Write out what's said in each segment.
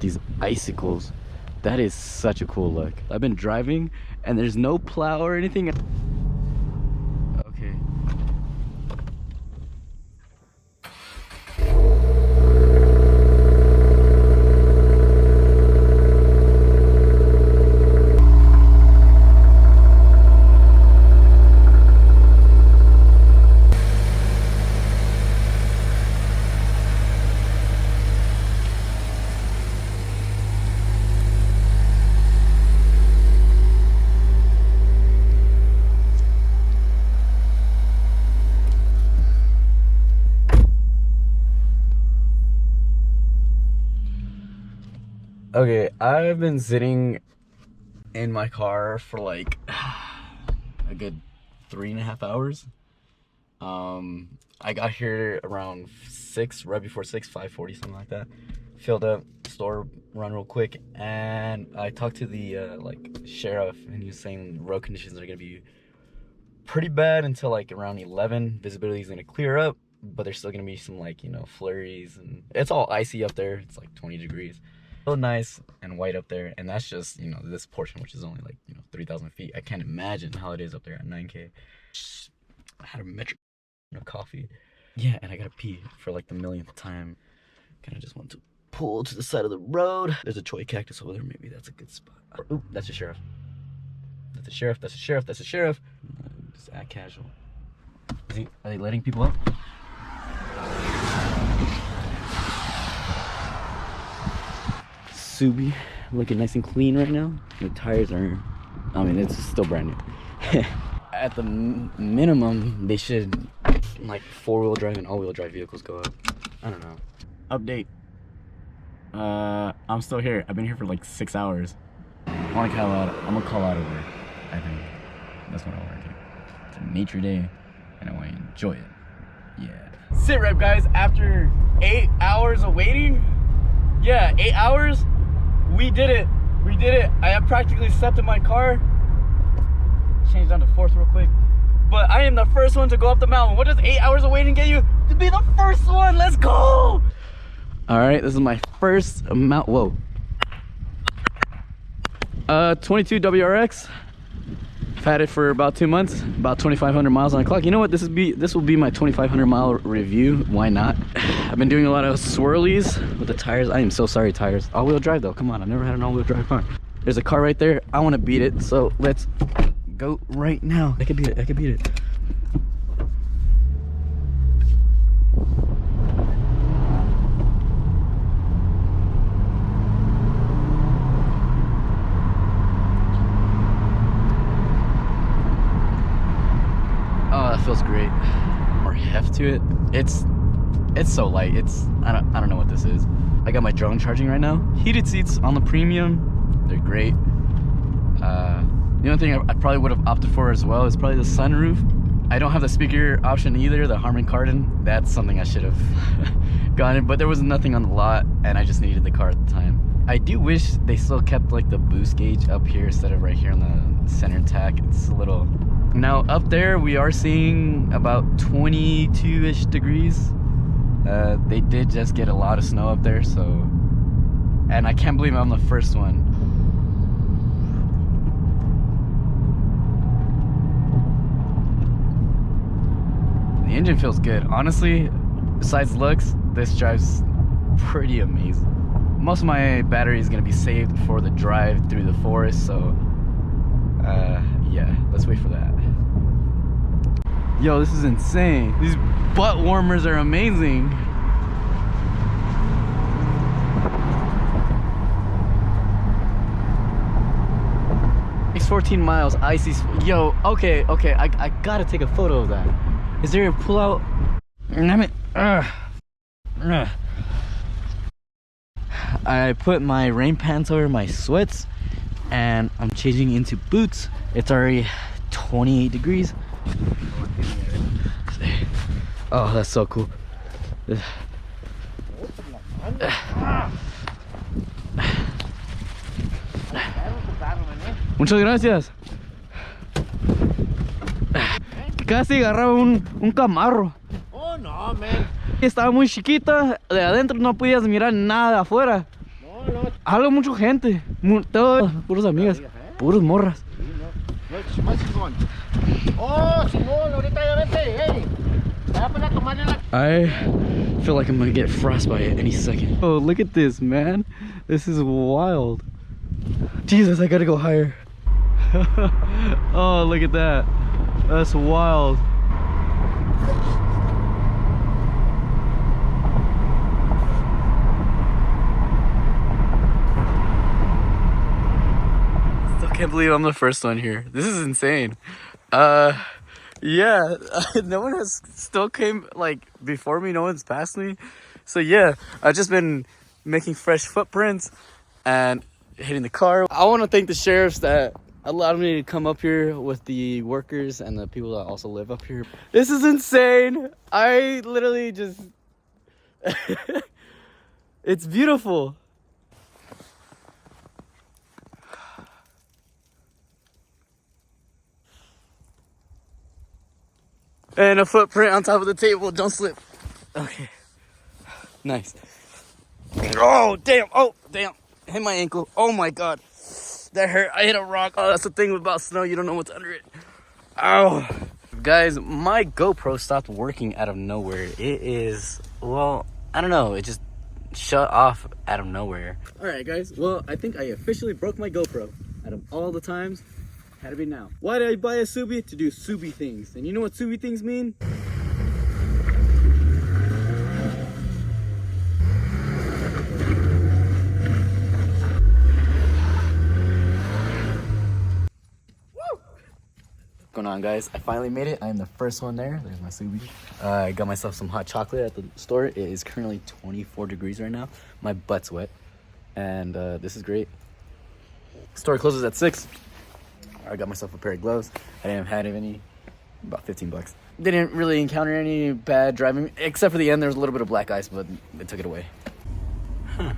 these icicles. That is such a cool look. I've been driving and there's no plow or anything. Okay. Okay, I've been sitting in my car for like a good 3.5 hours. I got here around 6, right before 6, 5:40, something like that. Filled up, store run real quick, and I talked to the like sheriff, and he was saying road conditions are gonna be pretty bad until like around 11. Visibility is gonna clear up, but there's still gonna be some like, you know, flurries, and it's all icy up there. It's like 20 degrees. So nice and white up there, and that's just, you know, this portion, which is only like, you know, 3,000 feet. I can't imagine how it is up there at 9K. I had a metro of coffee. Yeah, and I gotta pee for like the millionth time. Kind of just want to pull to the side of the road. There's a choy cactus over there. Maybe that's a good spot. Oop, that's a sheriff. That's a sheriff. That's a sheriff. That's a sheriff. Just act casual. Are they letting people up? Subi looking nice and clean right now. The tires are, I mean, it's still brand new. At the minimum, they should, like, 4-wheel drive and all-wheel drive vehicles go up. I don't know. Update. I'm still here. I've been here for like 6 hours. I'm gonna call out over, I think. That's what I want to do. It's a nature day, and I want to enjoy it. Yeah. Sit rep, guys. After 8 hours of waiting, yeah, 8 hours. We did it. We did it. I have practically slept in my car. Change down to 4th real quick. But I am the first one to go up the mountain. What does 8 hours of waiting get you? To be the first one. Let's go. All right, this is my first mount. Whoa. 22 WRX. I've had it for about 2 months. About 2,500 miles on the clock. You know what? This will be my 2,500 mile review. Why not? I've been doing a lot of swirlies with the tires. I am so sorry, tires. All-wheel drive though. Come on, I've never had an all-wheel drive car. There's a car right there. I want to beat it, so let's go right now. I can beat it. I can beat it. Oh, that feels great. More heft to it. It's so light. I don't know what this is. I got my drone charging right now. Heated seats on the premium. They're great. The only thing I probably would have opted for as well is probably the sunroof. I don't have the speaker option either, the Harman Kardon. That's something I should have gotten, but there was nothing on the lot and I just needed the car at the time. I do wish they still kept like the boost gauge up here instead of right here on the center tack. It's a little... Now up there we are seeing about 22-ish degrees. They did just get a lot of snow up there, so... And I can't believe I'm the first one. The engine feels good. Honestly, besides looks, this drives pretty amazing. Most of my battery is gonna be saved for the drive through the forest, so yeah, let's wait for that. Yo, this is insane. These butt warmers are amazing. It's 14 miles, icy. Yo, okay, I gotta take a photo of that. Is there a pull-out? I put my rain pants over my sweats and I'm changing into boots. It's already 28 degrees. Oh, that's so cool. Muchas gracias. Casi agarraba un camarro. Oh, no, man. Estaba muy chiquita, de adentro no podías mirar nada de afuera. No, Hablo mucha gente. Puros amigas. Puros morras. Más chingón. Oh, Simón, ahorita ya vente, hey. I feel like I'm gonna get frostbite any second. Oh, look at this, man. This is wild. Jesus, I gotta go higher. Oh, look at that. That's wild. Still can't believe I'm the first one here. This is insane. Yeah, no one has still came like before me. No one's passed me. So yeah, I've just been making fresh footprints and hitting the car. I want to thank the sheriffs that allowed me to come up here with the workers and the people that also live up here. This is insane. I literally just it's beautiful. And a footprint on top of the table. Don't slip. Okay. Nice. Oh, damn. Oh, damn. Hit my ankle. Oh, my God. That hurt. I hit a rock. Oh, that's the thing about snow. You don't know what's under it. Ow. Guys, my GoPro stopped working out of nowhere. It is, well, I don't know. It just shut off out of nowhere. All right, guys. Well, I think I officially broke my GoPro. Out of all the times, had to be now. Why did I buy a Subi? To do Subi things. And you know what Subi things mean? What's going on, guys? I finally made it. I am the first one there. There's my Subi. I got myself some hot chocolate at the store. It is currently 24 degrees right now. My butt's wet. And this is great. Store closes at 6. I got myself a pair of gloves. I didn't have any, about 15 bucks. Didn't really encounter any bad driving, except for the end. There was a little bit of black ice, but they took it away. Huh.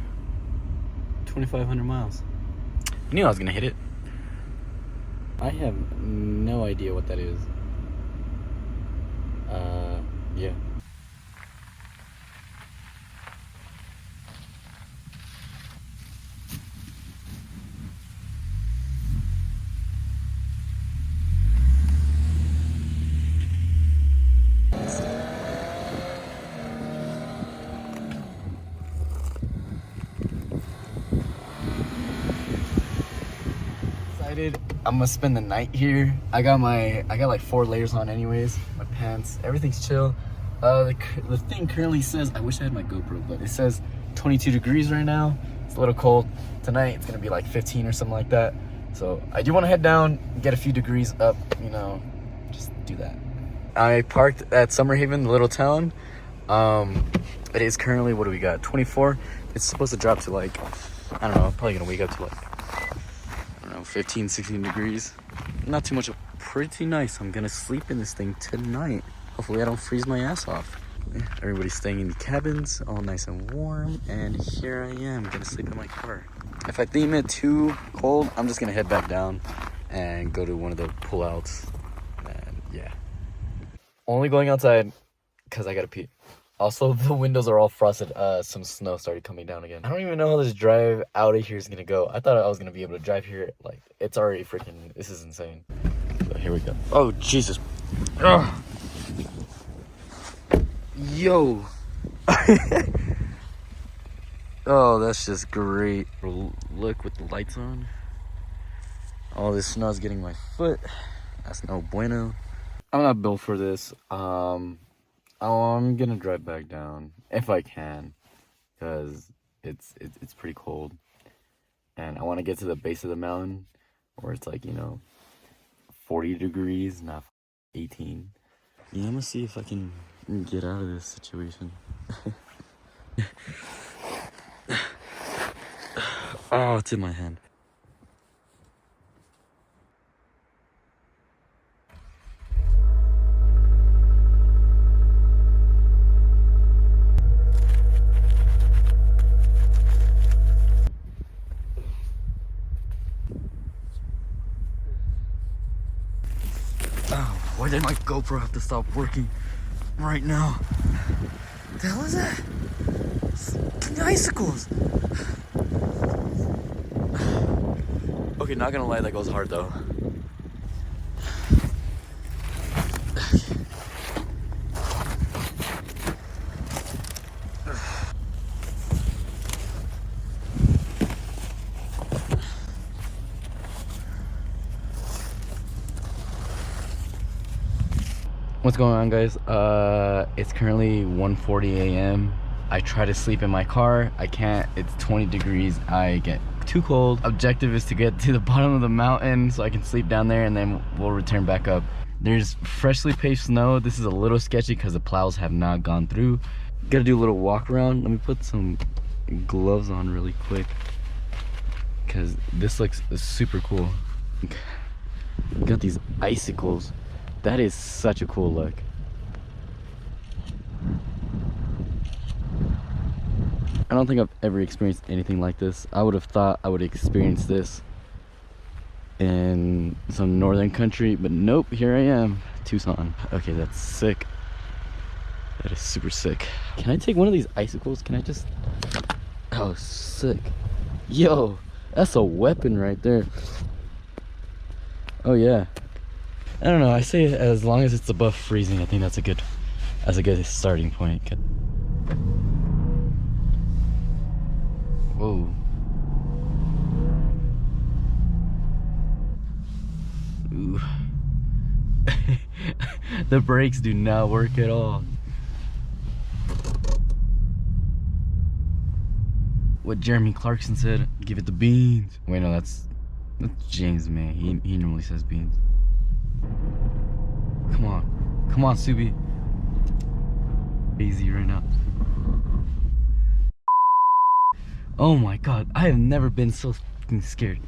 2,500 miles. I knew I was gonna hit it. I have no idea what that is. Yeah. I'm gonna spend the night here. I got like 4 layers on anyways. My pants, everything's chill. The thing currently says, I wish I had my GoPro, but it says 22 degrees right now. It's a little cold. Tonight it's gonna be like 15 or something like that. So I do want to head down, get a few degrees up, you know, just do that. I parked at Summerhaven, the little town. It is currently, what do we got? 24. It's supposed to drop to like, I don't know, probably gonna wake up to like 15, 16 degrees. Not too much. Pretty nice. I'm gonna sleep in this thing tonight. Hopefully I don't freeze my ass off. Everybody's staying in the cabins, all nice and warm, and here I am gonna sleep in my car. If I deem it too cold, I'm just gonna head back down and go to one of the pullouts. And yeah, only going outside because I gotta pee. Also, the windows are all frosted. Some snow started coming down again. I don't even know how this drive out of here is gonna go. I thought I was gonna be able to drive here. Like, it's already freaking, this is insane. So here we go. Oh, Jesus. Ugh. Yo. Oh, that's just great. Look with the lights on. All this snow is getting my foot. That's no bueno. I'm not built for this. I'm gonna drive back down if I can, because it's pretty cold, and I want to get to the base of the mountain where it's like, you know, 40 degrees, not 18. Yeah, I'm gonna see if I can get out of this situation. Oh, it's in my hand. Why did my GoPro have to stop working right now? What the hell is that? It's icicles. Okay, not gonna lie, that goes hard though. What's going on, guys? It's currently 1:40 a.m. I try to sleep in my car. I can't. It's 20 degrees. I get too cold. Objective is to get to the bottom of the mountain so I can sleep down there, and then we'll return back up. There's freshly paved snow. This is a little sketchy because the plows have not gone through. Gotta do a little walk around. Let me put some gloves on really quick because this looks super cool. You got these icicles. That is such a cool look. I don't think I've ever experienced anything like this. I would have thought I would experience this in some northern country, but nope, here I am, Tucson. Okay, that's sick. That is super sick. Can I take one of these icicles? Can I just... Oh, sick. Yo, that's a weapon right there. Oh yeah. I don't know, I say as long as it's above freezing, I think that's a good starting point. Whoa. Ooh. The brakes do not work at all. What Jeremy Clarkson said, give it the beans. Wait, no, that's James, man. He normally says beans. Come on, Subi. Easy right now. Oh my god, I have never been so fucking scared.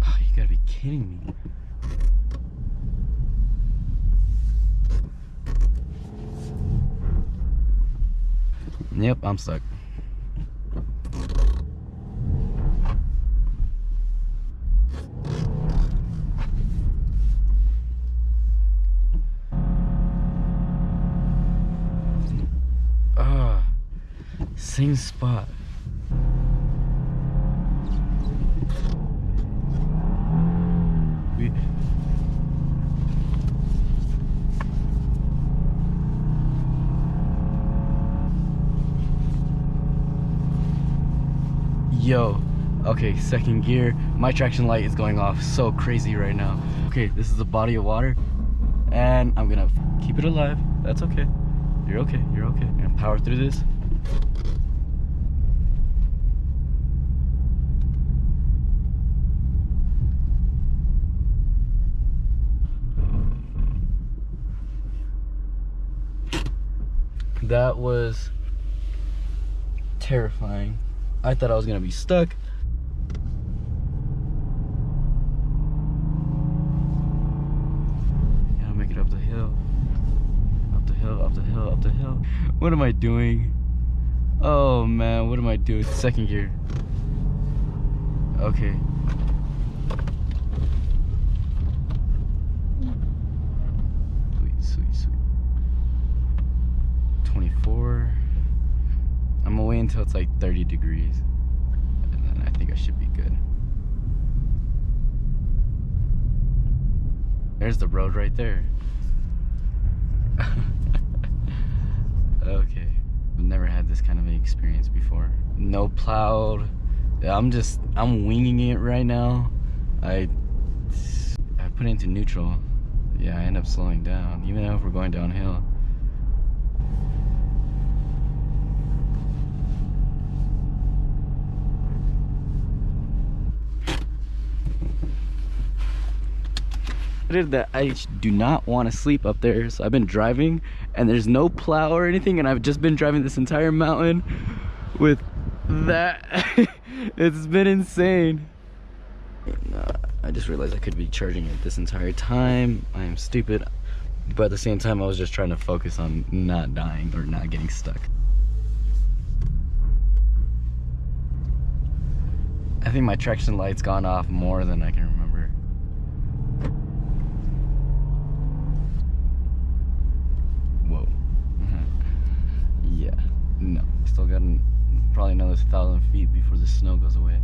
Oh, you gotta be kidding me. Yep, I'm stuck. Same spot. Yo, okay, second gear. My traction light is going off so crazy right now. Okay, this is a body of water, and I'm gonna keep it alive. That's okay. You're okay. You're okay. I'm gonna power through this. That was terrifying. I thought I was gonna be stuck. Gotta make it up the hill. Up the hill, up the hill, up the hill. What am I doing? Oh man, what am I doing? Second gear. Okay. Sweet, sweet, sweet. 24. I'm gonna wait until it's like 30 degrees, and then I think I should be good. There's the road right there. Okay, I've never had this kind of an experience before. No plowed. I'm winging it right now. I put it into neutral. Yeah, I end up slowing down, even though if we're going downhill. That I do not want to sleep up there, so I've been driving and there's no plow or anything, and I've just been driving this entire mountain with that. It's been insane. And, I just realized I could be charging it this entire time. I am stupid, but at the same time I was just trying to focus on not dying or not getting stuck. I think my traction light's gone off more than I can remember. Whoa. Yeah. probably another 1,000 feet before the snow goes away.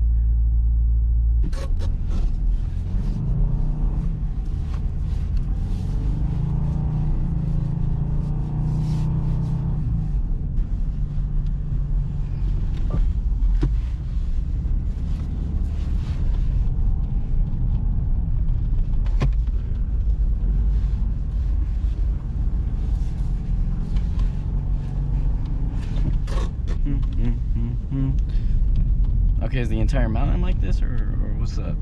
Okay, is the entire mountain like this, or what's up?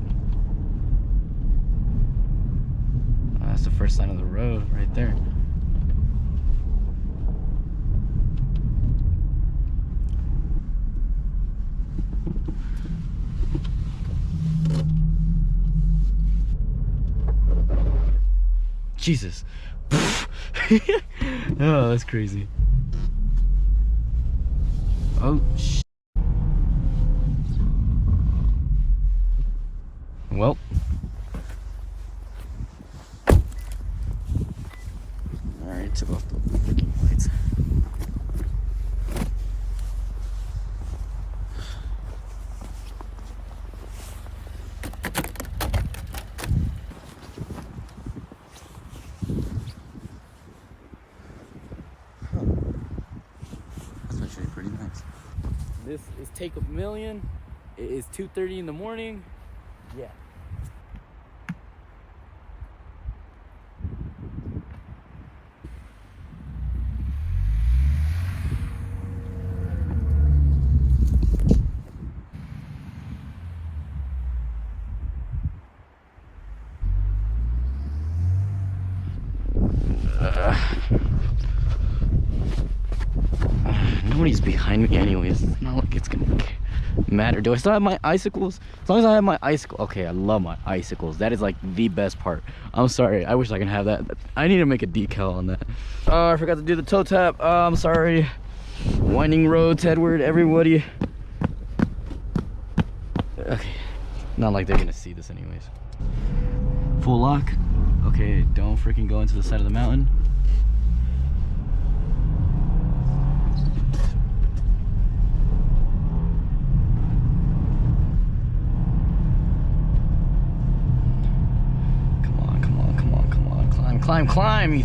That's the first sign of the road right there. Jesus. Oh, that's crazy. Oh, shit. Well. Alright, took off the freaking lights. That's actually pretty nice. This is Take a Million. It is 2:30 in the morning. Yeah. Nobody's behind me anyways. It's not like it's gonna matter. Do I still have my icicles? As long as I have my icicle. Okay, I love my icicles. That is like the best part. I'm sorry, I wish I can have that. I need to make a decal on that. Oh, I forgot to do the toe tap. Oh, I'm sorry. Winding roads, Edward, everybody. Okay, not like they're gonna see this anyways. Full lock. Okay, don't freaking go into the side of the mountain. Climb, you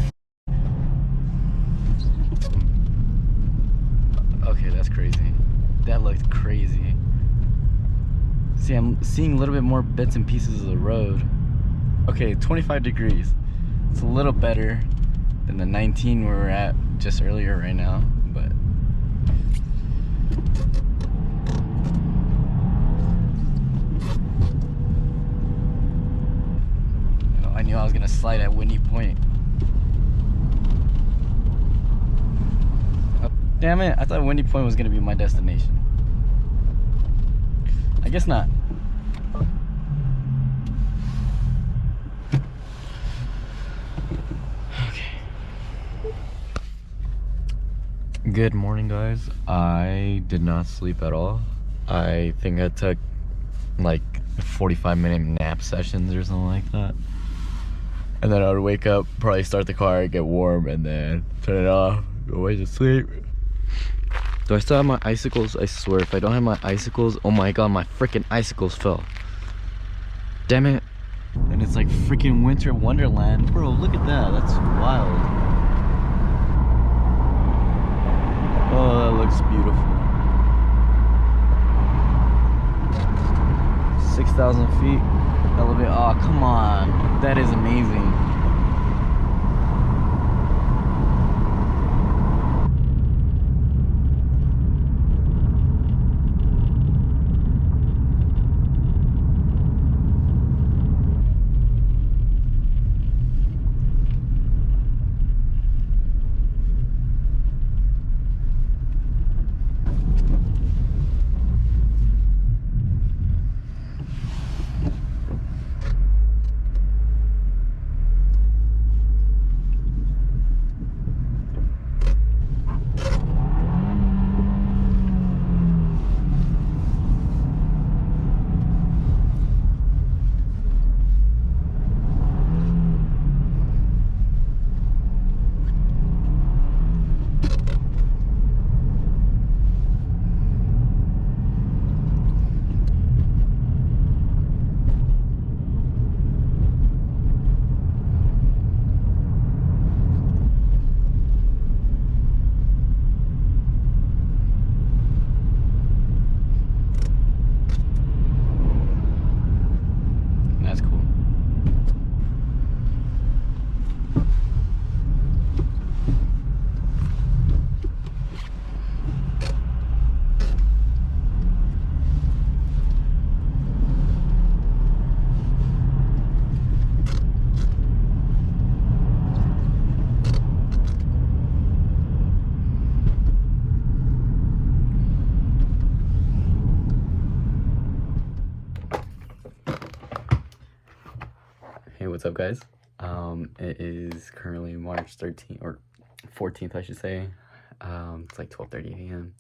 okay, that's crazy. That looked crazy. See, I'm seeing a little bit more bits and pieces of the road. Okay, 25 degrees. It's a little better than the 19 we were at just earlier right now, but I knew I was gonna slide at Windy Point. Oh, damn it, I thought Windy Point was gonna be my destination. I guess not. Okay. Good morning, guys. I did not sleep at all. I think I took like 45-minute nap sessions or something like that. And then I would wake up, probably start the car, get warm, and then turn it off, go away to sleep. Do I still have my icicles? I swear, if I don't have my icicles, oh my god, my freaking icicles fell. Damn it. And it's like freaking winter wonderland. Bro, look at that, that's wild. Oh, that looks beautiful. 6,000 feet. Elevate. Oh, come on. That is amazing. what's up, guys? It is currently March 13th or 14th, I should say. It's like 12:30 a.m.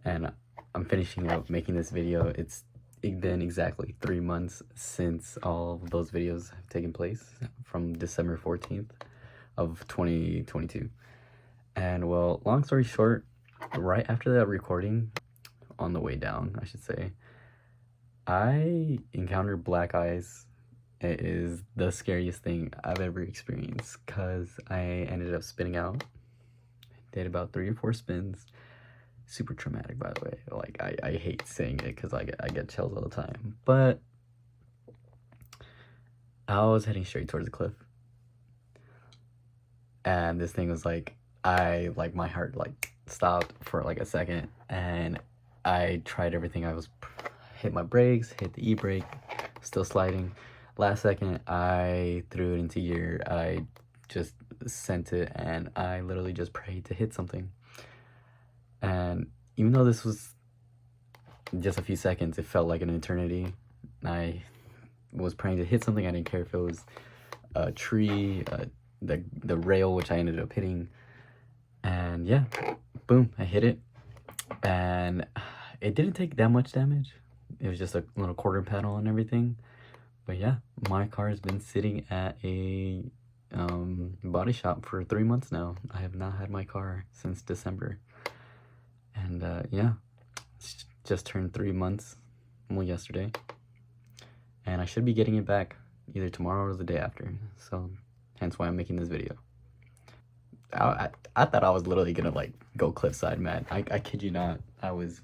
and I'm finishing up making this video. It's been exactly 3 months since all of those videos have taken place, from December 14th of 2022. And well, long story short, right after that recording, on the way down, I should say, I encountered black eyes. It is the scariest thing I've ever experienced, because I ended up spinning out. Did about 3 or 4 spins. Super traumatic, by the way. Like, I hate saying it because I get chills all the time. But I was heading straight towards the cliff. And this thing was like, my heart like stopped for like a second. And I tried everything. Hit my brakes, hit the e-brake, still sliding. Last second, I threw it into gear. I just sent it, and I literally just prayed to hit something. And even though this was just a few seconds, it felt like an eternity. I was praying to hit something. I didn't care if it was a tree, the rail, which I ended up hitting. And yeah, boom, I hit it. And it didn't take that much damage. It was just a little quarter panel and everything. But yeah, my car has been sitting at a body shop for 3 months now. I have not had my car since December. And yeah, it's just turned 3 months, well, yesterday. And I should be getting it back either tomorrow or the day after. So hence why I'm making this video. I thought I was literally gonna like go cliffside, man. I kid you not. I was